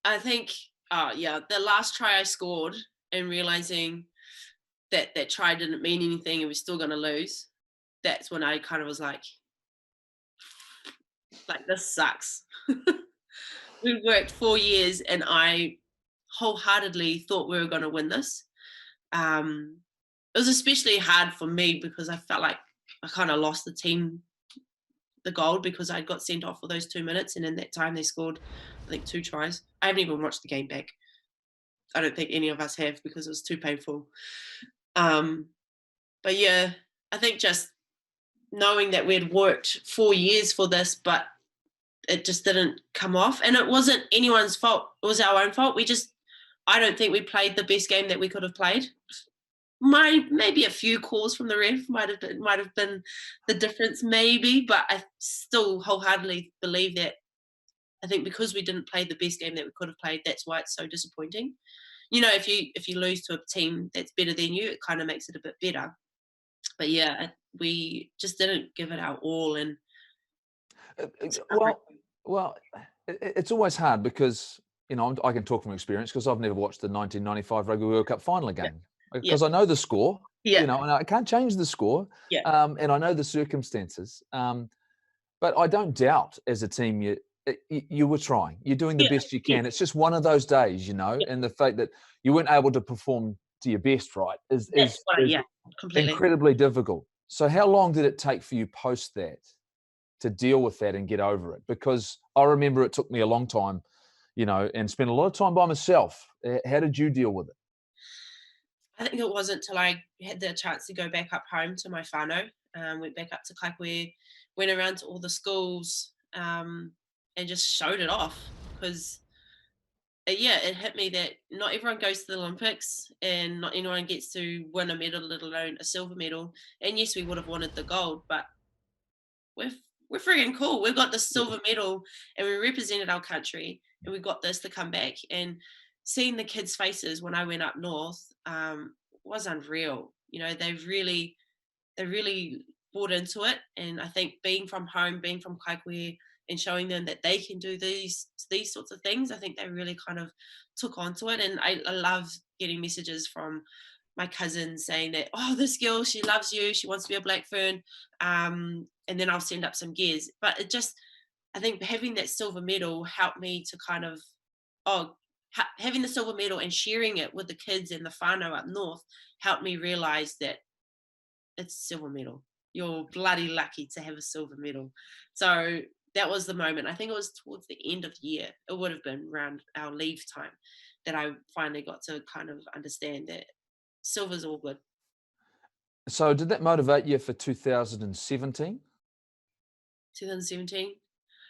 I think, the last try I scored, and realizing that try didn't mean anything and we're still going to lose, that's when I kind of was like, this sucks. We worked 4 years, and I wholeheartedly thought we were going to win this. It was especially hard for me because I felt like I kind of lost the team the gold, because I got sent off for those 2 minutes, and in that time they scored, I think, 2 tries. I haven't even watched the game back. I don't think any of us have, because it was too painful. But yeah, I think just knowing that we had worked 4 years for this, but it just didn't come off, and it wasn't anyone's fault. It was our own fault. I don't think we played the best game that we could have played. Maybe a few calls from the ref might have been the difference, maybe, but I still wholeheartedly believe that. I think because we didn't play the best game that we could have played, that's why it's so disappointing. If you lose to a team that's better than you, it kind of makes it a bit better. But yeah, we just didn't give it our all, and it's Well, well, it's always hard because, I can talk from experience because I've never watched the 1995 Rugby World Cup final yeah, again yeah, because I know the score, yeah, and I can't change the score, yeah, and I know the circumstances. But I don't doubt as a team you were trying. You're doing the yeah, best you yeah, can. It's just one of those days, yeah. and the fact that you weren't able to perform to your best, right, is That's is what is yeah, completely. incredibly difficult. So how long did it take for you post that to deal with that and get over it? Because I remember it took me a long time, and spent a lot of time by myself. How did you deal with it? I think it wasn't till I had the chance to go back up home to my whānau, went back up to Kaikwe, went around to all the schools, and just showed it off. Because yeah, it hit me that not everyone goes to the Olympics, and not anyone gets to win a medal, let alone a silver medal. And yes, we would have wanted the gold, but we're we're freaking cool. We've got the silver medal, and we represented our country, and we got this to come back. And seeing the kids' faces when I went up north was unreal. They really bought into it, and I think being from home, being from Kaikwe, and showing them that they can do these sorts of things, I think they really kind of took onto it. And I love getting messages from my cousin saying that, oh, this girl, she loves you, she wants to be a black fern, and then I'll send up some gears. But it just, I think having that silver medal helped me to kind of, oh, having the silver medal and sharing it with the kids and the whānau up north helped me realize that it's a silver medal. You're bloody lucky to have a silver medal. So that was the moment. I think it was towards the end of the year. It would have been around our leave time that I finally got to kind of understand that silver's all good. So did that motivate you for 2017? 2017.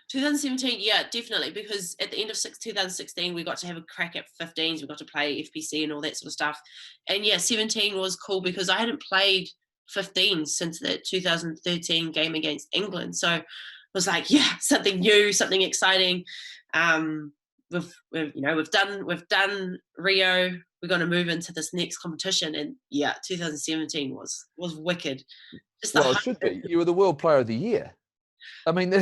2017, yeah, definitely. Because at the end of 2016, we got to have a crack at 15s. We got to play FPC and all that sort of stuff. And yeah, 17 was cool because I hadn't played 15s since the 2013 game against England. So it was like, yeah, something new, something exciting. We've done Rio. We're going to move into this next competition, and yeah, 2017 was wicked. Just the Well, it hype. should be. You were the World Player of the Year. I mean, you're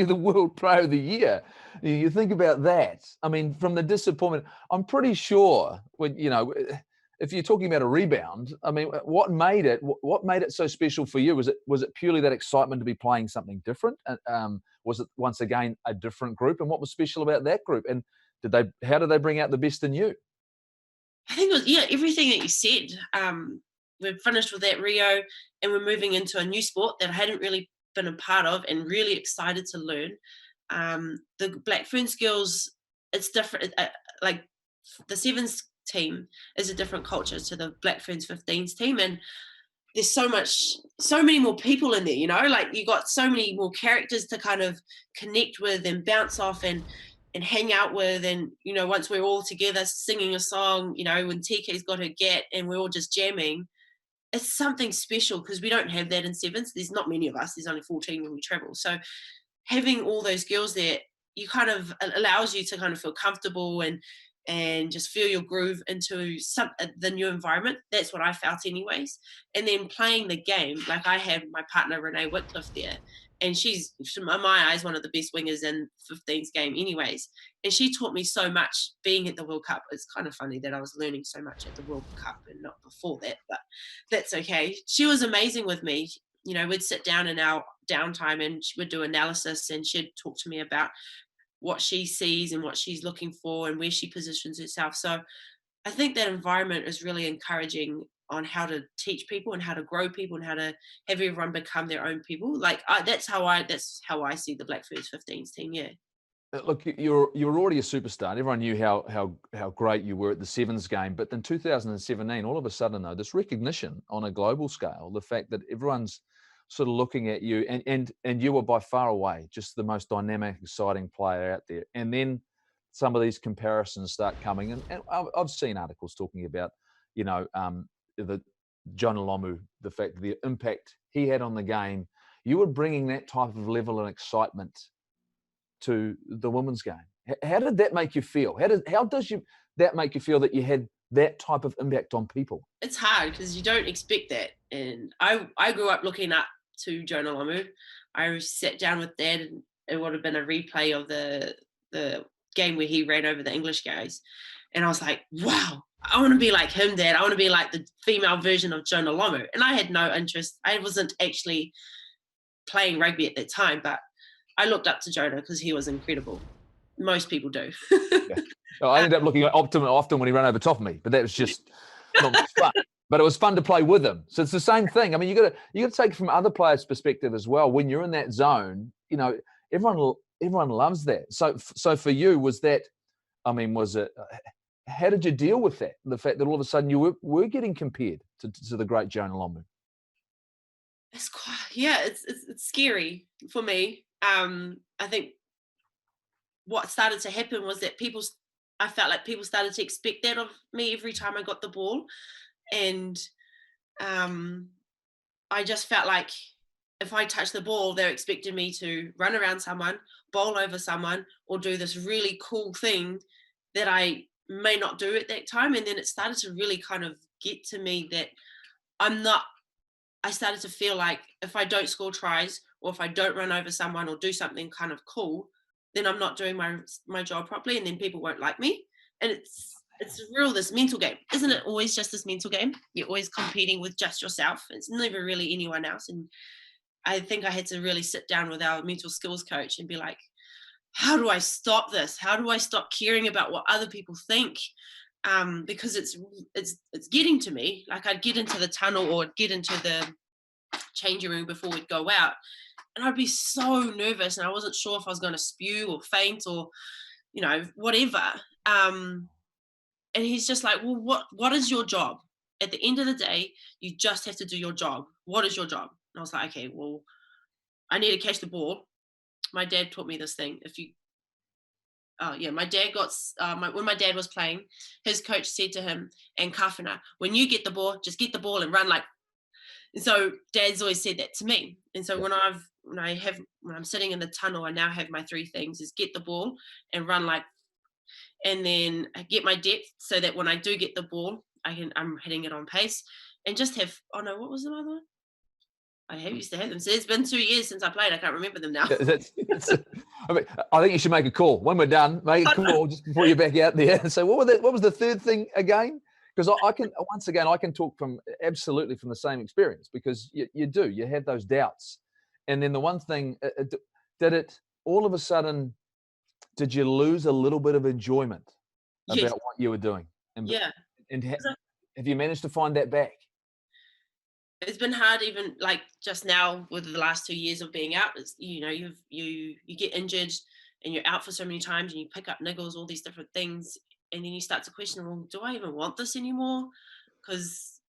the World Player of the Year. You think about that. I mean, from the disappointment, I'm pretty sure if you're talking about a rebound, I mean, what made it so special for you? Was it purely that excitement to be playing something different? Was it once again a different group? And what was special about that group? And how did they bring out the best in you? I think it was, yeah, everything that you said. We've finished with that Rio, and we're moving into a new sport that I hadn't really been a part of and really excited to learn. The Black Ferns girls, it's different. Like the Sevens team is a different culture to the Black Ferns 15s team, and there's so many more people in there. Like you got so many more characters to kind of connect with and bounce off and hang out with. And once we're all together singing a song, when TK's got her get and we're all just jamming, it's something special because we don't have that in sevens. There's not many of us. There's only 14 when we travel. So having all those girls there, you kind of allows you to kind of feel comfortable and just feel your groove into the new environment. That's what I felt anyways. And then playing the game, like I had my partner Renee Whitcliffe there, and she's in my eyes one of the best wingers in 15's game anyways. And she taught me so much being at the World Cup. It's kind of funny that I was learning so much at the World Cup and not before that, but that's okay. She was amazing with me. We'd sit down in our downtime and she would do analysis, and she'd talk to me about what she sees and what she's looking for and where she positions herself. So I think that environment is really encouraging on how to teach people and how to grow people and how to have everyone become their own people. Like that's how I see the Black Ferns 15s team. Yeah. Look, you're already a superstar. Everyone knew how great you were at the sevens game. But then 2017, all of a sudden, though, this recognition on a global scale, the fact that everyone's sort of looking at you, and you were by far away just the most dynamic, exciting player out there. And then some of these comparisons start coming, and I've seen articles talking about, the John Alomu, the fact that the impact he had on the game. You were bringing that type of level and excitement to the women's game. How did that make you feel? How does that make you feel that you had that type of impact on people? It's hard because you don't expect that. And I grew up looking up to Jonah Lomu. I sat down with Dad, and it would have been a replay of the game where he ran over the English guys, and I was like, wow, I want to be like him, Dad. I want to be like the female version of Jonah Lomu. And I had no interest. I wasn't actually playing rugby at that time, but I looked up to Jonah because he was incredible. Most people do. Yeah. So I ended up looking at Optimum often when he ran over top of me, but that was just not much fun. But it was fun to play with him. So it's the same thing. I mean, you got to take it from other players' perspective as well. When you're in that zone, you know, everyone loves that. So for you, was that? I mean, was it? How did you deal with that? The fact that all of a sudden you were getting compared to the great Jonah Lomu. It's quite, yeah, it's scary for me. I think what started to happen was that I felt like people started to expect that of me every time I got the ball. And I just felt like if I touched the ball, they're expecting me to run around someone, bowl over someone, or do this really cool thing that I may not do at that time. And then it started to really kind of get to me that I started to feel like if I don't score tries, or if I don't run over someone or do something kind of cool, then I'm not doing my job properly, and then people won't like me. And it's real, this mental game. Isn't it always just this mental game? You're always competing with just yourself. It's never really anyone else. And I think I had to really sit down with our mental skills coach and be like, how do I stop this? How do I stop caring about what other people think? Because it's getting to me. Like, I'd get into the tunnel or I'd get into the changing room before we'd go out, and I'd be so nervous, and I wasn't sure if I was going to spew or faint or, you know, whatever. And he's just like, well, what is your job? At the end of the day, you just have to do your job. What is your job? And I was like, okay, well, I need to catch the ball. My dad taught me this thing. My dad got, when my dad was playing, his coach said to him, and Kawhina, when you get the ball, just get the ball and run like. And so Dad's always said that to me. And so when I'm sitting in the tunnel, I now have my three things: is get the ball and run like, and then I get my depth so that when I do get the ball, I'm hitting it on pace, and just have, what was the other one? I used to have them. So it's been 2 years since I played. I can't remember them now. I think you should make a call. When we're done, make a call just before you're back out there. So what was the third thing again? Because I can talk from the same experience, because you have those doubts. And then the one thing, did it all of a sudden, did you lose a little bit of enjoyment about what you were doing? And have you managed to find that back? It's been hard, even like just now with the last 2 years of being out. It's, you get injured and you're out for so many times, and you pick up niggles, all these different things, and then you start to question, well, do I even want this anymore? Because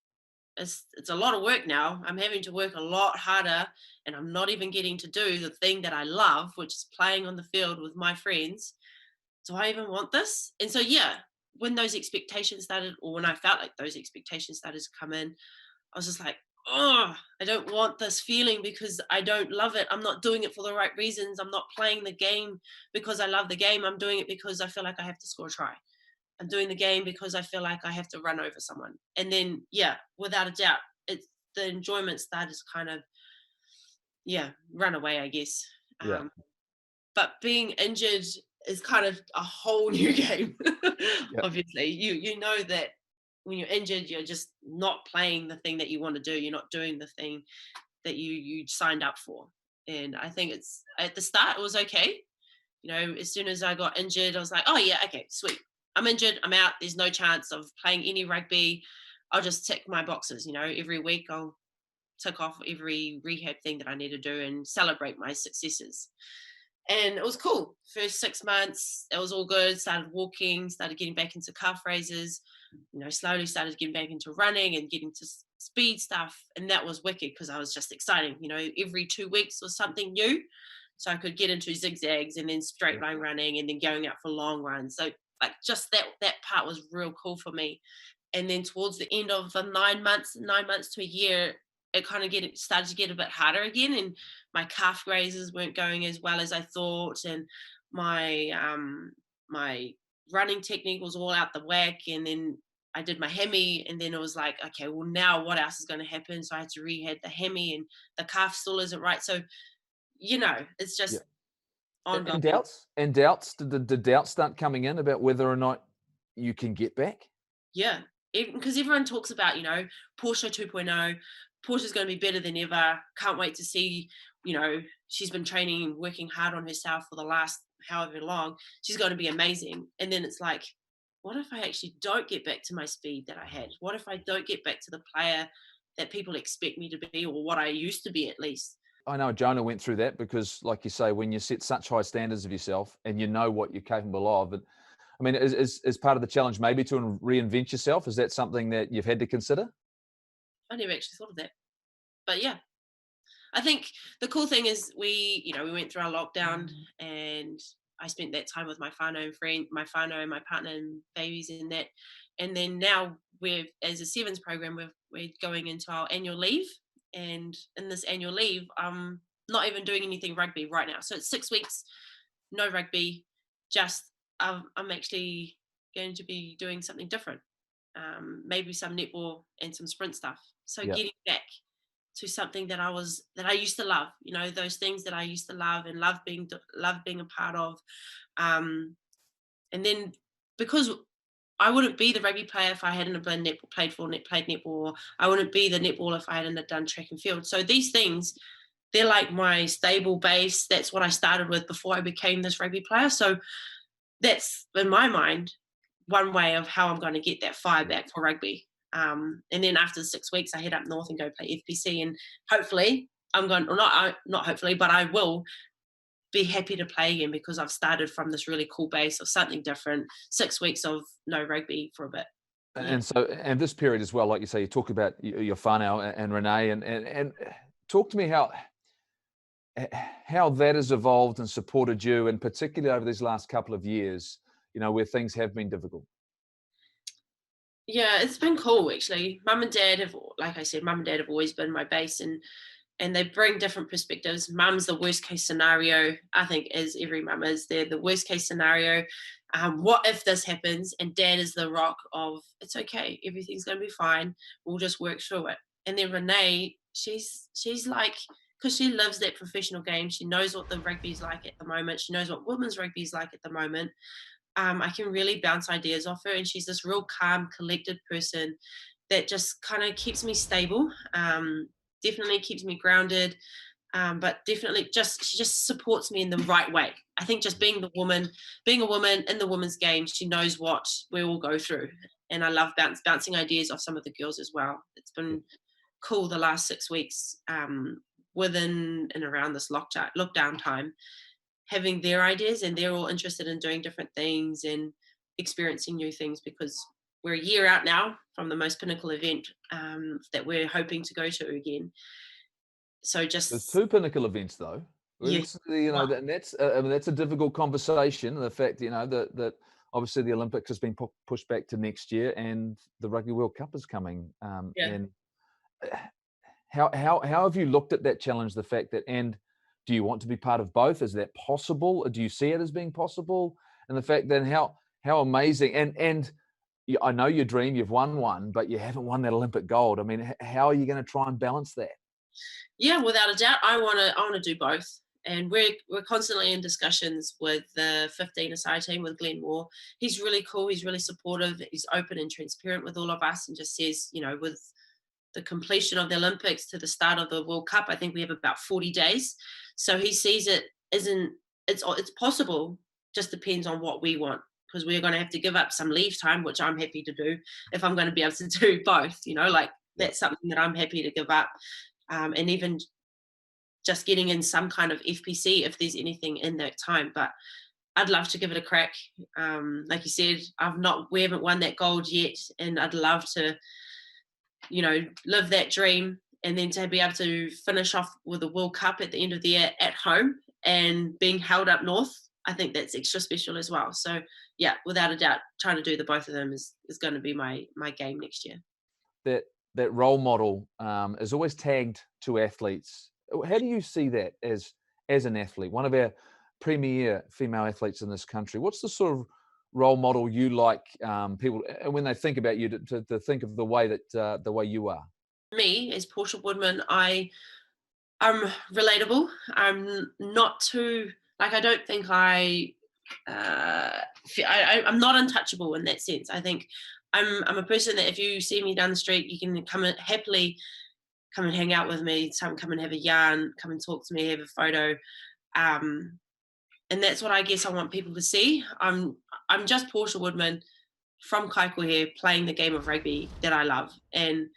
it's a lot of work now. I'm having to work a lot harder, and I'm not even getting to do the thing that I love, which is playing on the field with my friends. Do I even want this? And so, when those expectations started, or when I felt like those expectations started to come in, I was just like, oh, I don't want this feeling because I don't love it. I'm not doing it for the right reasons. I'm not playing the game because I love the game. I'm doing it because I feel like I have to score a try. I'm doing the game because I feel like I have to run over someone. And then, without a doubt, the enjoyment started to kind of, run away, I guess. But being injured is kind of a whole new game. Obviously, you know that when you're injured, you're just not playing the thing that you want to do. You're not doing the thing that you signed up for. And I think it's, at the start, it was okay. As soon as I got injured, I was like, oh yeah, okay, sweet. I'm injured, I'm out. There's no chance of playing any rugby. I'll just tick my boxes. Every week I'll tick off every rehab thing that I need to do and celebrate my successes. And it was cool. First 6 months, it was all good. Started walking, started getting back into calf raises, slowly started getting back into running and getting to speed stuff. And that was wicked because I was just exciting. Every 2 weeks was something new. So I could get into zigzags and then straight line running and then going out for long runs. So like just that part was real cool for me. And then towards the end of the 9 months to a year, it kind of started to get a bit harder again, and my calf raises weren't going as well as I thought, and my my running technique was all out the whack. And then I did my hemi, and then it was like, okay, well now what else is going to happen? So I had to rehab the hemi, and the calf still isn't right. So it's Yeah. just ongoing. And doubts? And doubts? Did doubts start coming in about whether or not you can get back? Yeah, because everyone talks about, Portia 2.0. Portia's going to be better than ever. Can't wait to see, she's been training and working hard on herself for the last however long. She's going to be amazing. And then it's like, what if I actually don't get back to my speed that I had? What if I don't get back to the player that people expect me to be, or what I used to be at least? I know Jonah went through that because, like you say, when you set such high standards of yourself and you know what you're capable of, I mean, is part of the challenge maybe to reinvent yourself? Is that something that you've had to consider? I never actually thought of that. But yeah, I think the cool thing is we went through our lockdown, and I spent that time with my whānau and and my partner and babies and that. And then now as a sevens program, we're going into our annual leave. And in this annual leave, I'm not even doing anything rugby right now. So it's 6 weeks, no rugby, just I'm actually going to be doing something different. Maybe some netball and some sprint stuff. So Yeah. getting back to something that I used to love, those things that I used to love and love being a part of. And then, because I wouldn't be the rugby player if I hadn't have been played netball, or I wouldn't be the netball if I hadn't have done track and field. So these things, they're like my stable base. That's what I started with before I became this rugby player. So that's, in my mind, one way of how I'm going to get that fire back for rugby. And then after the 6 weeks, I head up north and go play FPC, and hopefully I'm going, or not hopefully, but I will be happy to play again, because I've started from this really cool base of something different. 6 weeks of no rugby for a bit. Yeah. And this period as well, like you say, you talk about your whānau and Renee, and talk to me how that has evolved and supported you, and particularly over these last couple of years, where things have been difficult. Yeah, it's been cool actually. Mum and dad have, like I said, mum and dad have always been my base, and they bring different perspectives. Mum's the worst case scenario, I think, as every mum is. They're the worst case scenario. What if this happens? And dad is the rock of, it's okay, everything's going to be fine. We'll just work through it. And then Renee, she's like, because she lives that professional game. She knows what the rugby's like at the moment. She knows what women's rugby is like at the moment. I can really bounce ideas off her, and she's this real calm, collected person that just kind of keeps me stable. Definitely keeps me grounded, but definitely she just supports me in the right way. I think just being a woman in the women's game, she knows what we all go through, and I love bouncing ideas off some of the girls as well. It's been cool the last 6 weeks, within and around this lockdown time, having their ideas, and they're all interested in doing different things and experiencing new things, because we're a year out now from the most pinnacle event, that we're hoping to go to again. So There's just, two pinnacle events though. yeah, It's, wow. and that's I mean, that's a difficult conversation. The fact that obviously the Olympics has been pushed back to next year, and the Rugby World Cup is coming. Yeah. And how have you looked at that challenge? The fact that, and do you want to be part of both? Is that possible? Or do you see it as being possible? And the fact that how amazing, and I know your dream, you've won one, but you haven't won that Olympic gold. I mean, how are you going to try and balance that? Yeah, without a doubt, I want to do both, and we're constantly in discussions with the 15-a-side team with Glenn Moore. He's really cool. He's really supportive. He's open and transparent with all of us, and just says, with the completion of the Olympics to the start of the World Cup, I think we have about 40 days. So he sees it isn't it's possible. Just depends on what we want, because we're going to have to give up some leave time, which I'm happy to do if I'm going to be able to do both. Like Yeah. that's something that I'm happy to give up. And even just getting in some kind of FPC if there's anything in that time. But I'd love to give it a crack. Like you said, we haven't won that gold yet, and I'd love to, live that dream, and then to be able to finish off with the World Cup at the end of the year at home and being held up north. I think that's extra special as well. So yeah, without a doubt, trying to do the both of them is going to be my game next year. That role model is always tagged to athletes. How do you see that as an athlete, one of our premier female athletes in this country? What's the sort of role model you like people, and when they think about you, to think of the way that the way you are? Me, as Portia Woodman, I'm relatable. I'm not too, like, I don't think I'm not untouchable in that sense. I think I'm a person that if you see me down the street, you can happily come and hang out with me, come and have a yarn, come and talk to me, have a photo. Um, and that's what I guess I want people to see. I'm just Portia Woodman from Kaikohe playing the game of rugby that I love. And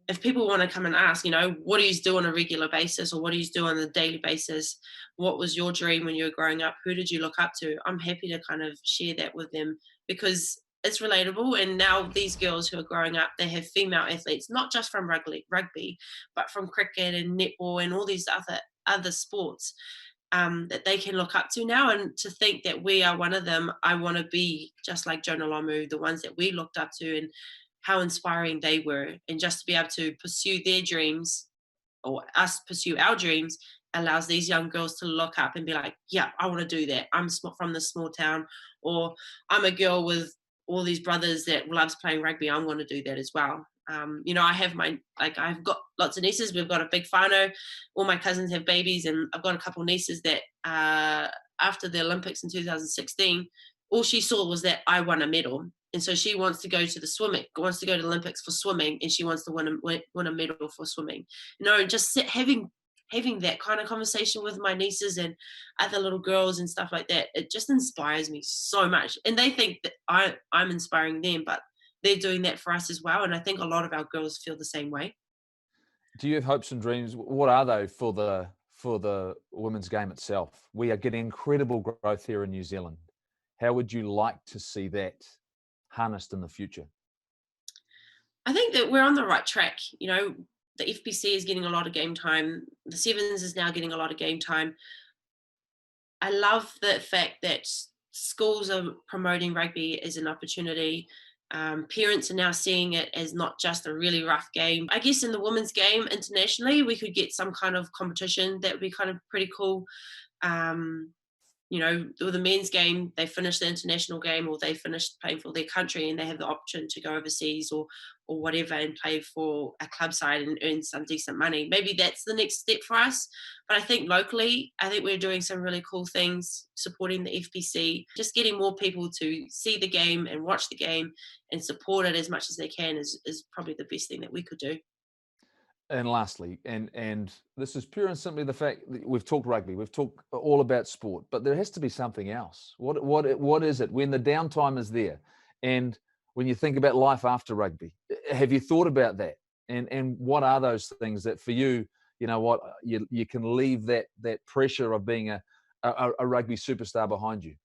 if people want to come and ask, what do you do on a regular basis, or what do you do on a daily basis? What was your dream when you were growing up? Who did you look up to? I'm happy to kind of share that with them because it's relatable. And now these girls who are growing up, they have female athletes, not just from rugby, but from cricket and netball and all these other sports that they can look up to now. And to think that we are one of them, I want to be just like Jonah Lomu, the ones that we looked up to, and how inspiring they were. And just to be able to pursue their dreams, or us pursue our dreams, allows these young girls to look up and be like, yeah, I want to do that. I'm from this small town, or I'm a girl with all these brothers that loves playing rugby. I'm going to do that as well. I have I've got lots of nieces. We've got a big whānau. All my cousins have babies, and I've got a couple of nieces that after the Olympics in 2016, all she saw was that I won a medal. And so she wants to go to the Olympics for swimming, and she wants to win a medal for swimming. Just having that kind of conversation with my nieces and other little girls and stuff like that, it just inspires me so much. And they think that I'm inspiring them, but they're doing that for us as well. And I think a lot of our girls feel the same way. Do you have hopes and dreams? What are they for the women's game itself? We are getting incredible growth here in New Zealand. How would you like to see that harnessed in the future? I think that we're on the right track. The FPC is getting a lot of game time. The Sevens is now getting a lot of game time. I love the fact that schools are promoting rugby as an opportunity. Parents are now seeing it as not just a really rough game. I guess in the women's game internationally, we could get some kind of competition. That would be kind of pretty cool. With the men's game, they finish the international game, or they finish playing for their country, and they have the option to go overseas or whatever and play for a club side and earn some decent money. Maybe that's the next step for us. But I think locally, I think we're doing some really cool things, supporting the FPC, just getting more people to see the game and watch the game and support it as much as they can is probably the best thing that we could do. And lastly, and this is pure and simply the fact that we've talked rugby, we've talked all about sport, but there has to be something else. What is it when the downtime is there, and when you think about life after rugby? Have you thought about that? And what are those things that for you, you can leave that pressure of being a rugby superstar behind you?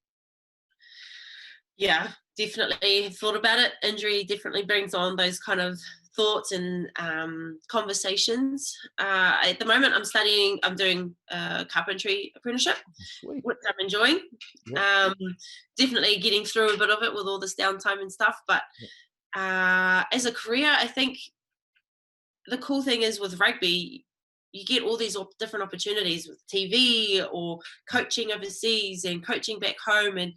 Yeah, definitely thought about it. Injury definitely brings on those kind of thoughts and conversations. At the moment, I'm doing a carpentry apprenticeship, Sweet. which I'm enjoying. Yep. Definitely getting through a bit of it with all this downtime and stuff. But as a career, I think the cool thing is with rugby, you get all these different opportunities with TV or coaching overseas and coaching back home, and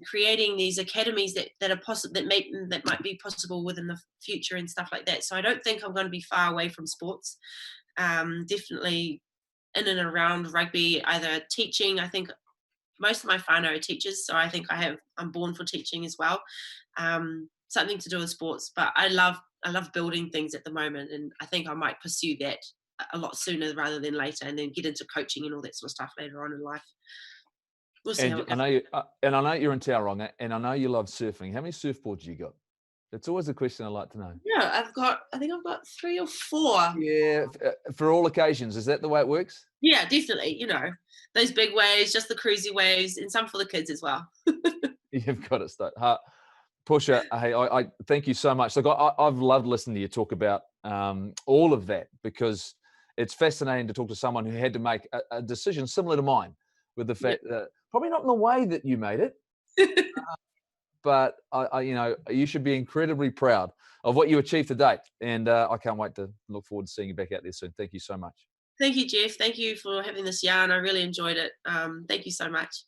creating these academies that are possible, that might be possible within the future and stuff like that. So I don't think I'm going to be far away from sports. Definitely in and around rugby, either teaching. I think most of my whānau are teachers, so I think I'm born for teaching as well. Something to do with sports, but I love building things at the moment, and I think I might pursue that a lot sooner rather than later, and then get into coaching and all that sort of stuff later on in life. We'll see how it goes. I know you're in Tauranga, and I know you love surfing. How many surfboards you got? It's always a question I like to know. Yeah, I think I've got 3 or 4. Yeah, for all occasions. Is that the way it works? Yeah, definitely. Those big waves, just the cruisy waves, and some for the kids as well. You've got it, Stoke. Portia, hey, I thank you so much. Look, I've loved listening to you talk about all of that, because it's fascinating to talk to someone who had to make a decision similar to mine, with the fact that probably not in the way that you made it, but you should be incredibly proud of what you achieved to date. And I can't wait to look forward to seeing you back out there soon. Thank you so much. Thank you, Jeff. Thank you for having this yarn. I really enjoyed it. Thank you so much.